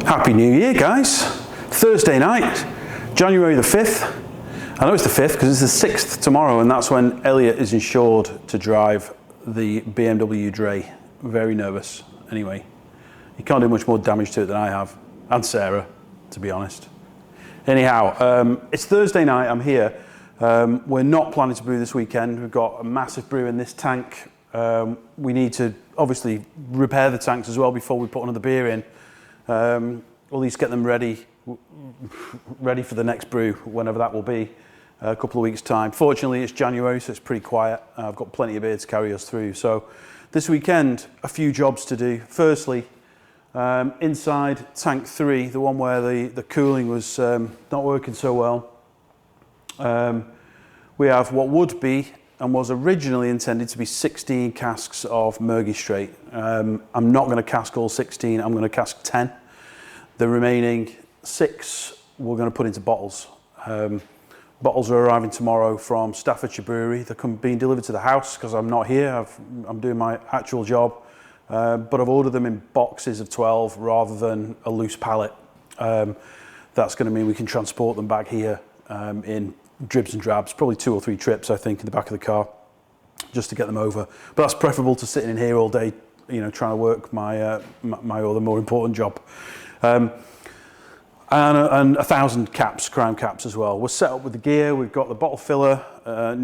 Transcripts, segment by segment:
Happy New Year, guys. Thursday night, January the 5th. I know it's the 5th because it's the 6th tomorrow, and that's when Elliot is insured to drive the BMW Dre. Very nervous. Anyway, he can't do much more damage to it than I have, and Sarah, to be honest. Anyhow, it's Thursday night, I'm here. We're not planning to brew this weekend. We've got a massive brew in this tank. We need to obviously repair the tanks as well before we put another beer in. Or at least get them ready for the next brew, whenever that will be, a couple of weeks' time. Fortunately, it's January, so it's pretty quiet. I've got plenty of beer to carry us through. So this weekend, a few jobs to do. Firstly, inside tank 3, the one where the cooling was not working so well, we have what would be and was originally intended to be 16 casks of Murgy Straight. I'm not going to cask all 16, I'm going to cask 10. The remaining 6 we're going to put into bottles. Bottles are arriving tomorrow from Staffordshire Brewery. They're being delivered to the house because I'm not here, I'm doing my actual job. But I've ordered them in boxes of 12 rather than a loose pallet. That's going to mean we can transport them back here in dribs and drabs, probably 2 or 3 trips, I think, in the back of the car, just to get them over. But that's preferable to sitting in here all day, you know, trying to work my other more important job. And 1,000 caps, crown caps as well. We're set up with the gear. We've got the bottle filler,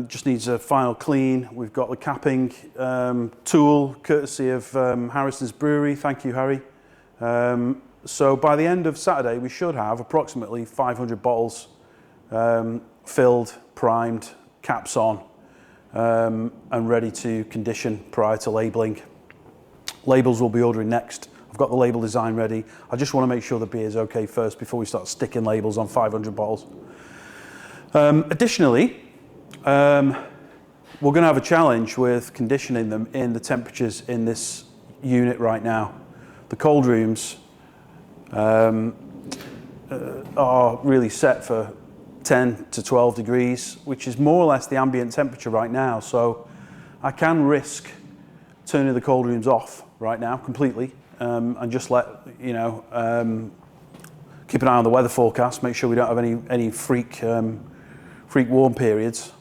just needs a final clean. We've got the capping tool, courtesy of Harrison's Brewery. Thank you, Harry. So by the end of Saturday, we should have approximately 500 bottles filled, primed, caps on, and ready to condition prior to labelling. Labels we'll be ordering next. I've got the label design ready. I just want to make sure the beer is okay first before we start sticking labels on 500 bottles. Additionally, we're going to have a challenge with conditioning them in the temperatures in this unit right now. The cold rooms are really set for 10 to 12 degrees, which is more or less the ambient temperature right now. So I can risk turning the cold rooms off right now completely, and just let, you know, keep an eye on the weather forecast, make sure we don't have any freak warm periods.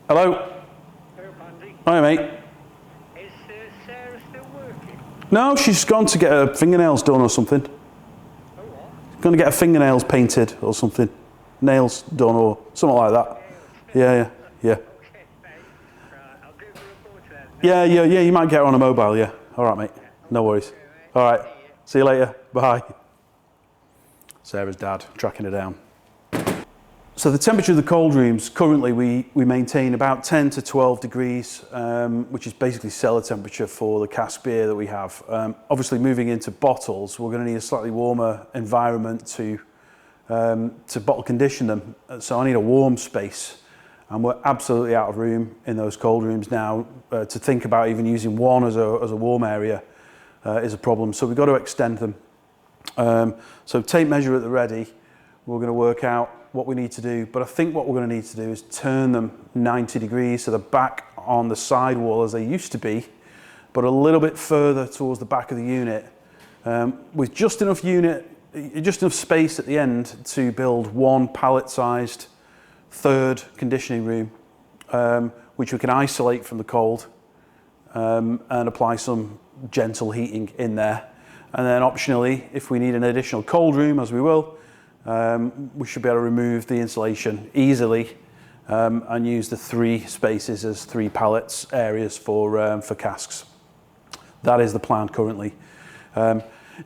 Hello? Hello, Andy. Hi, mate. Is Sarah still working? No, she's gone to get her fingernails done or something. Oh, what? Going to get her fingernails painted or something. Nails done or something like that. Yeah. Okay, mate. Right, I'll give her a call then. Yeah, you might get her on a mobile, yeah. All right, mate. No worries. All right. See you later. Bye. Sarah's dad, tracking her down. So the temperature of the cold rooms, currently we maintain about 10 to 12 degrees, which is basically cellar temperature for the cask beer that we have. Obviously moving into bottles, we're going to need a slightly warmer environment to bottle condition them. So I need a warm space, and we're absolutely out of room in those cold rooms now. To think about even using one as a warm area is a problem. So we've got to extend them. So tape measure at the ready, we're going to work out what we need to do, but I think what we're going to need to do is turn them 90 degrees so they're back on the side wall as they used to be, but a little bit further towards the back of the unit, with just enough space at the end to build one pallet-sized third conditioning room, which we can isolate from the cold, and apply some gentle heating in there. And then optionally, if we need an additional cold room, as we will, we should be able to remove the insulation easily, and use the 3 spaces as 3 pallets areas for casks. That is the plan currently.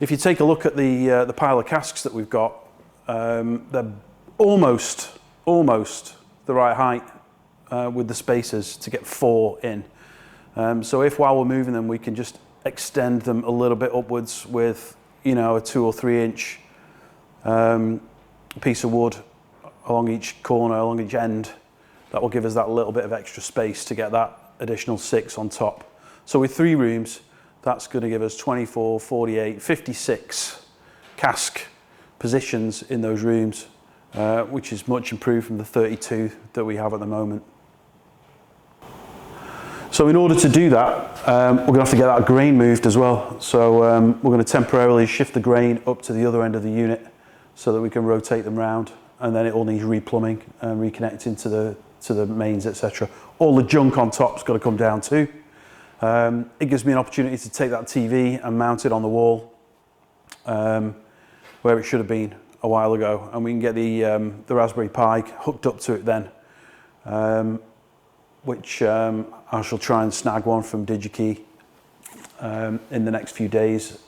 If you take a look at the pile of casks that we've got, they're almost the right height with the spacers to get 4 in. So if while we're moving them, we can just extend them a little bit upwards with, you know, a 2 or 3 inch piece of wood along each corner, along each end, that will give us that little bit of extra space to get that additional 6 on top. So with 3 rooms, that's going to give us 24, 48, 56 cask positions in those rooms, which is much improved from the 32 that we have at the moment. So in order to do that, we're going to have to get that grain moved as well. So we're going to temporarily shift the grain up to the other end of the unit so that we can rotate them round, and then it all needs replumbing and reconnecting to the mains, etc. All the junk on top's got to come down too. It gives me an opportunity to take that TV and mount it on the wall where it should have been a while ago, and we can get the Raspberry Pi hooked up to it then, which I shall try and snag one from DigiKey in the next few days,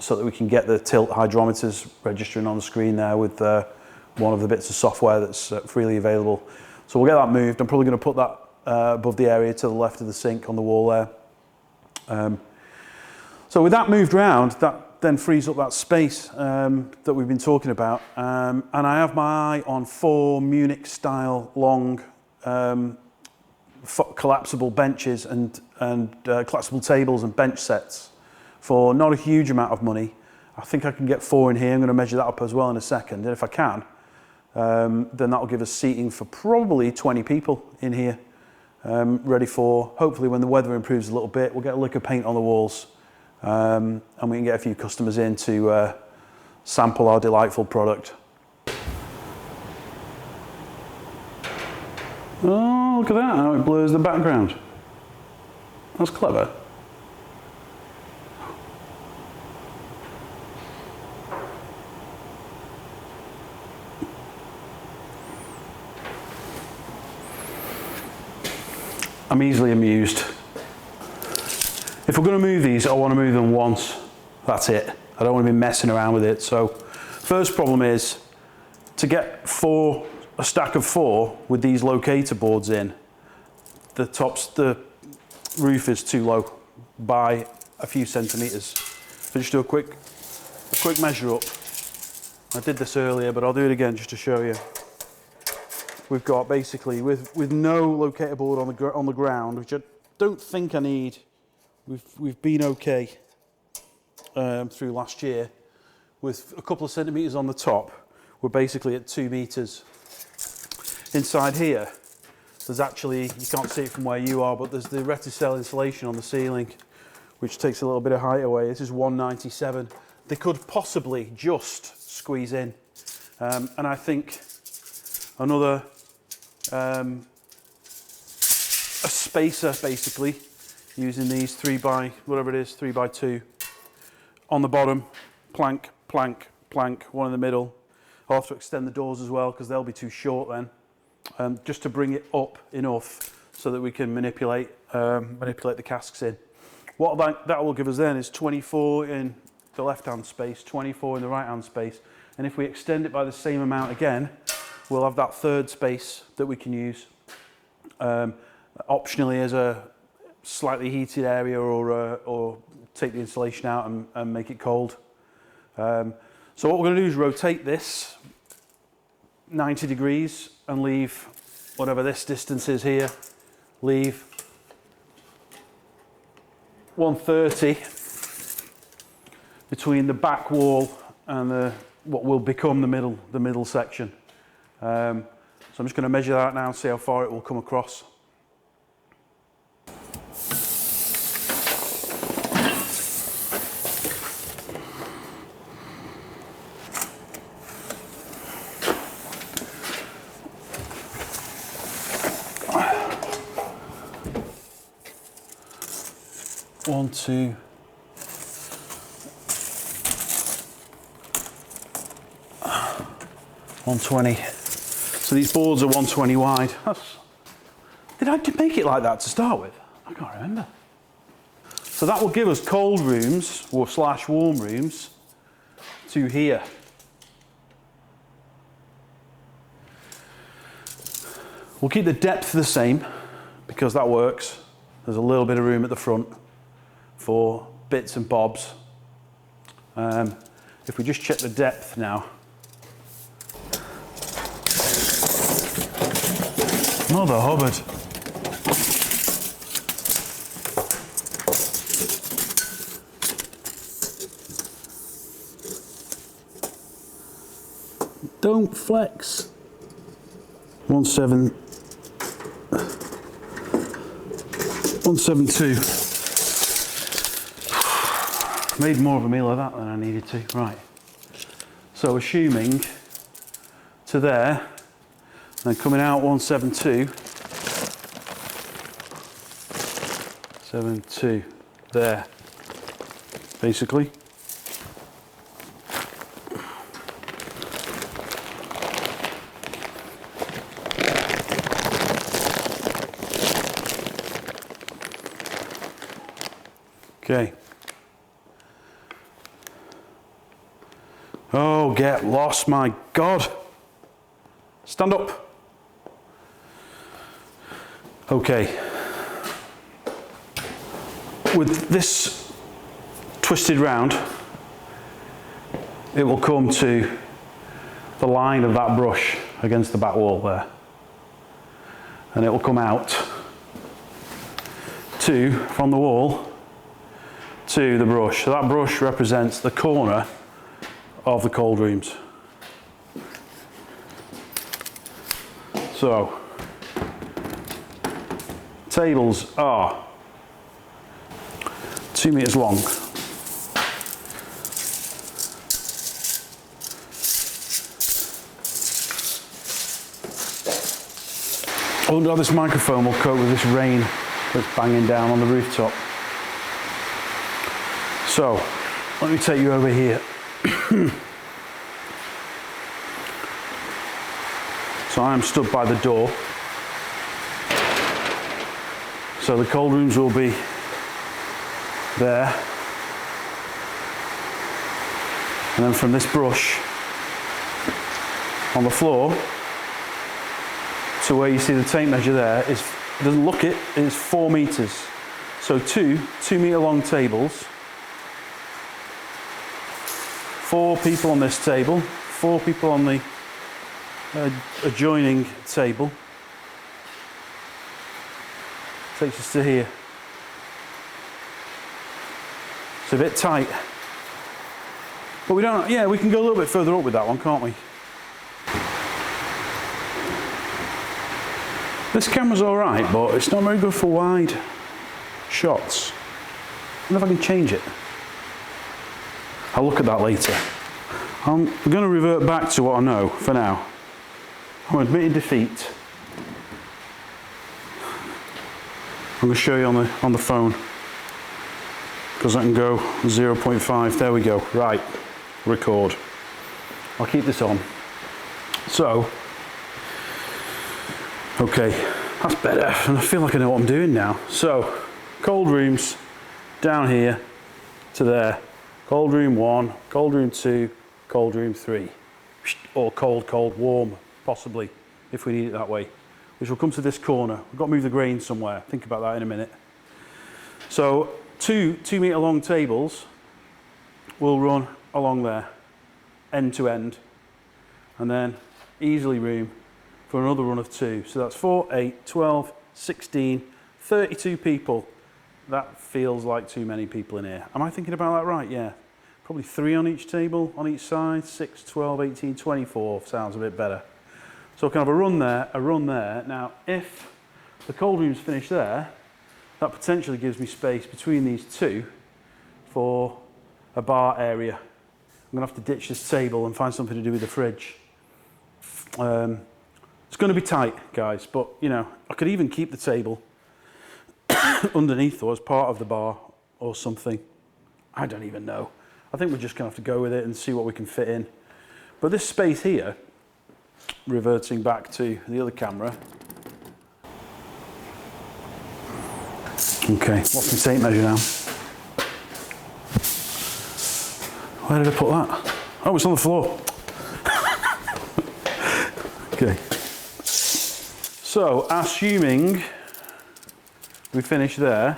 so that we can get the tilt hydrometers registering on the screen there with one of the bits of software that's freely available. So we'll get that moved. I'm probably going to put that above the area to the left of the sink on the wall there. So with that moved round, that then frees up that space that we've been talking about. And I have my eye on 4 Munich style long collapsible benches and collapsible tables and bench sets for not a huge amount of money. I think I can get 4 in here. I'm going to measure that up as well in a second. And if I can, then that'll give us seating for probably 20 people in here, ready for, hopefully when the weather improves a little bit, we'll get a lick of paint on the walls, and we can get a few customers in to sample our delightful product. Oh, look at that, how it blurs the background. That's clever. I'm easily amused. If we're going to move these, I want to move them once. That's it. I don't want to be messing around with it. So, first problem is to get a stack of 4 with these locator boards in. The roof is too low by a few centimeters. So just do a quick measure up. I did this earlier, but I'll do it again just to show you. We've got basically with no locator board on the ground, which I don't think I need. We've been okay through last year. With a couple of centimeters on the top, we're basically at 2 meters. Inside here, there's actually, you can't see it from where you are, but there's the reticel insulation on the ceiling, which takes a little bit of height away. This is 197. They could possibly just squeeze in, and I think another a spacer, basically using these 3x2 on the bottom, plank, plank, plank, one in the middle. I'll have to extend the doors as well because they'll be too short then, just to bring it up enough so that we can manipulate the casks in. What that will give us then is 24 in the left hand space, 24 in the right hand space, and if we extend it by the same amount again, we'll have that third space that we can use optionally as a slightly heated area, or take the insulation out and make it cold. So what we're going to do is rotate this 90 degrees and leave whatever this distance is here, leave 130 between the back wall and what will become the middle section. So I'm just going to measure that now and see how far it will come across. One, two. 120. So these boards are 120 wide. Did I make it like that to start with? I can't remember. So that will give us cold rooms or / warm rooms to here. We'll keep the depth the same because that works. There's a little bit of room at the front for bits and bobs. If we just check the depth now. Mother Hubbard. Don't flex. 17. 172. Made more of a meal of that than I needed to. Right. So assuming to there, and coming out 172. 72 there, basically. Okay. Oh, get lost, my God. Stand up. Okay. With this twisted round, it will come to the line of that brush against the back wall there. And it will come out from the wall to the brush. So that brush represents the corner of the cold rooms. So, tables are 2 meters long. I wonder how this microphone will cope with this rain that's banging down on the rooftop. So, let me take you over here. So I am stood by the door. So the cold rooms will be there. And then from this brush on the floor to where you see the tape measure there is, it doesn't look it, it's 4 meters. So two 2 meter long tables, 4 people on this table, 4 people on the adjoining table. Takes us to here. It's a bit tight. But we don't, yeah, we can go a little bit further up with that one, can't we? This camera's all right, but it's not very good for wide shots. I wonder if I can change it. I'll look at that later. I'm going to revert back to what I know for now. I'm admitting defeat. I'm going to show you on the phone because I can go 0.5. There we go. Right, record. I'll keep this on. So, okay, that's better. And I feel like I know what I'm doing now. So, cold rooms down here to there. Cold room 1, cold room 2, cold room 3. Or cold, cold, warm, possibly, if we need it that way. Which will come to this corner. We've got to move the grain somewhere. Think about that in a minute. So, 2 2 meter long tables will run along there, end to end. And then easily room for another run of 2. So that's 4, 8, 12, 16, 32 people. That feels like too many people in here. Am I thinking about that right? Yeah. Probably 3 on each table, on each side. 6, 12, 18, 24 sounds a bit better. So kind of a run there, a run there. Now, if the cold room's finished there, that potentially gives me space between these 2 for a bar area. I'm gonna have to ditch this table and find something to do with the fridge. It's gonna be tight, guys, but you know, I could even keep the table underneath or as part of the bar or something. I don't even know. I think we're just gonna have to go with it and see what we can fit in. But this space here, reverting back to the other camera. Okay, what's my tape measure now? Where did I put that? Oh, it's on the floor. Okay. So, assuming we finish there,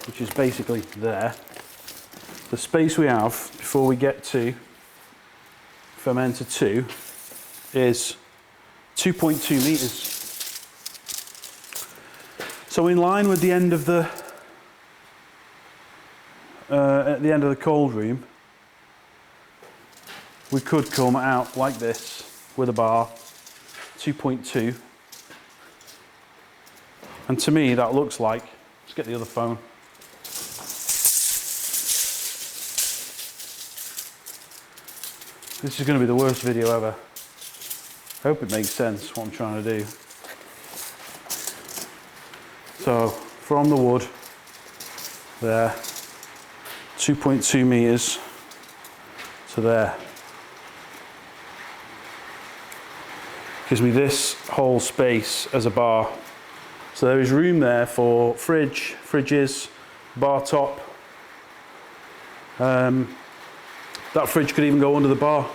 which is basically there, the space we have before we get to fermenter 2 is 2.2 meters. So in line with the end of the at the end of the cold room, we could come out like this with a bar, 2.2. And to me, that looks like, let's get the other phone. This is going to be the worst video ever. I hope it makes sense what I'm trying to do. So from the wood there, 2.2 meters to there. Gives me this whole space as a bar. So there is room there for fridges, bar top. That fridge could even go under the bar.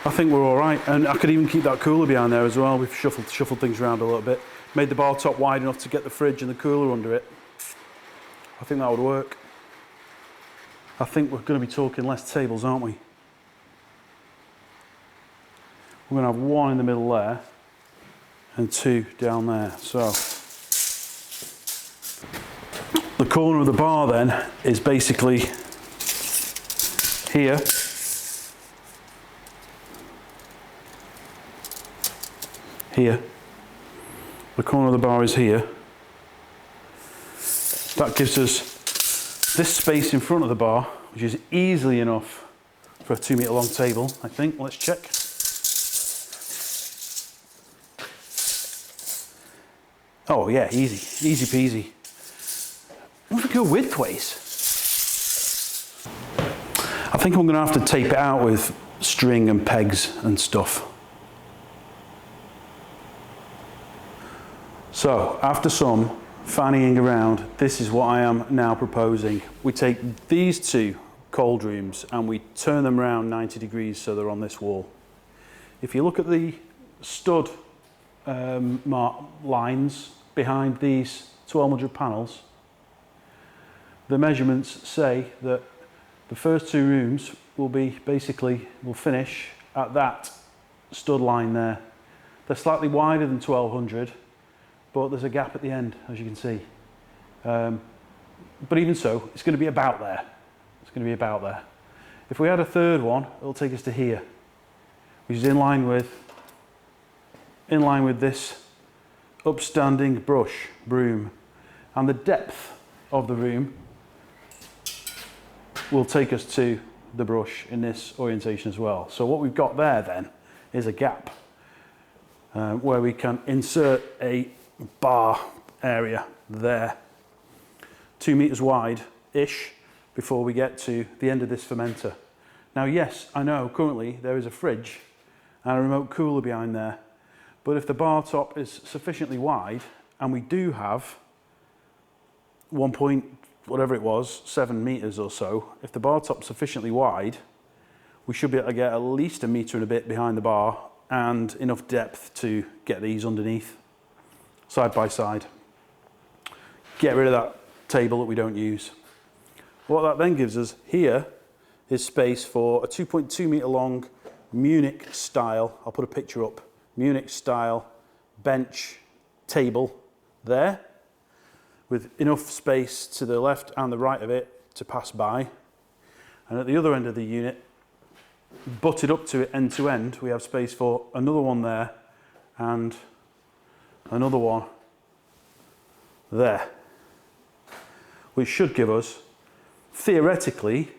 I think we're all right, and I could even keep that cooler behind there as well. We've shuffled things around a little bit. Made the bar top wide enough to get the fridge and the cooler under it. I think that would work. I think we're going to be talking less tables, aren't we? We're going to have one in the middle there and two down there. So the corner of the bar then is basically here. Here. The corner of the bar is here. That gives us this space in front of the bar, which is easily enough for a 2 meter long table, I think. Let's check. Oh yeah, easy peasy. What if we go widthways? I think I'm going to have to tape it out with string and pegs and stuff. So after some fannying around, this is what I am now proposing. We take these two cold rooms and we turn them around 90 degrees so they're on this wall. If you look at the stud lines behind these 1200 panels, the measurements say that the first two rooms will finish at that stud line there. They're slightly wider than 1200, but there's a gap at the end, as you can see. But even so, it's going to be about there. It's going to be about there. If we add a third one, it'll take us to here, which is in line with this upstanding broom. And the depth of the room will take us to the brush in this orientation as well. So what we've got there then is a gap where we can insert a bar area there, 2 meters wide-ish, before we get to the end of this fermenter. Now yes, I know currently there is a fridge and a remote cooler behind there, but if the bar top is sufficiently wide, and we do have 7 meters or so, if the bar top's sufficiently wide, we should be able to get at least 1 meter and a bit behind the bar and enough depth to get these underneath, side by side. Get rid of that table that we don't use. What that then gives us here is space for a 2.2 meter long Munich style, I'll put a picture up, Munich style bench table there, with enough space to the left and the right of it to pass by. And at the other end of the unit, butted up to it end to end, we have space for another one there and another one there, which should give us, theoretically,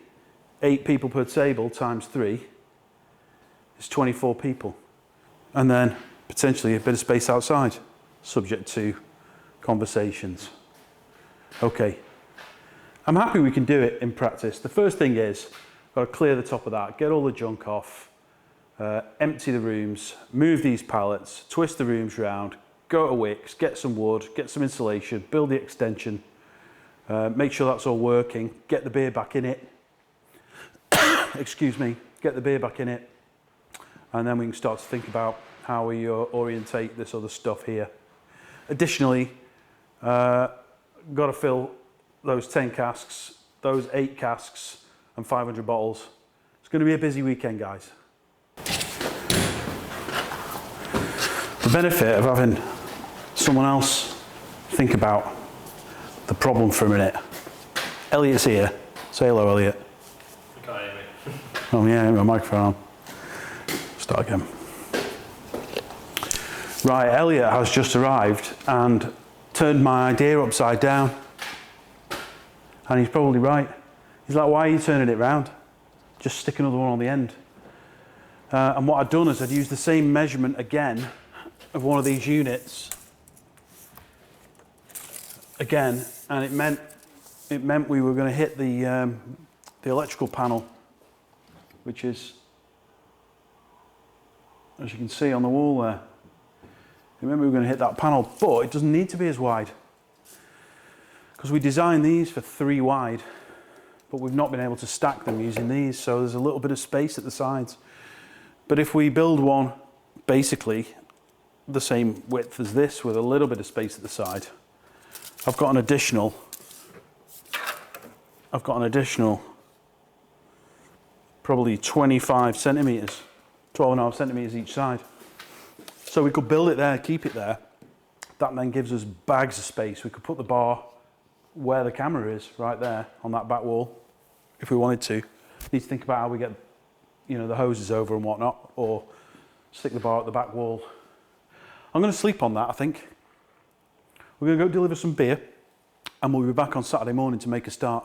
8 people per table times 3 is 24 people. And then potentially a bit of space outside, subject to conversations. Okay, I'm happy we can do it in practice. The first thing is, got to clear the top of that, get all the junk off, empty the rooms, move these pallets, twist the rooms round, go to Wicks, get some wood, get some insulation, build the extension, make sure that's all working, get the beer back in it, excuse me, get the beer back in it, and then we can start to think about how we orientate this other stuff here. Additionally, got to fill those 10 casks, those 8 casks, and 500 bottles. It's going to be a busy weekend, guys. The benefit of having someone else think about the problem for a minute. Elliot's here. Say hello, Elliot. You can't hear me. Oh yeah, my microphone on. Start again. Right, Elliot has just arrived and turned my idea upside down. And he's probably right. He's like, why are you turning it round? Just stick another one on the end. And what I'd done is I'd used the same measurement again of one of these units. Again, and it meant we were going to hit the electrical panel, which is, as you can see on the wall there. Remember, we were going to hit that panel, but it doesn't need to be as wide because we designed these for 3 wide, but we've not been able to stack them using these, so there's a little bit of space at the sides. But if we build one basically the same width as this with a little bit of space at the side, I've got an additional probably 25 centimeters, 12.5 centimeters each side. So we could build it there, keep it there. That then gives us bags of space. We could put the bar where the camera is, right there on that back wall, if we wanted to. Need to think about how we get, the hoses over and whatnot, or stick the bar at the back wall. I'm going to sleep on that, I think. We're going to go deliver some beer, and we'll be back on Saturday morning to make a start.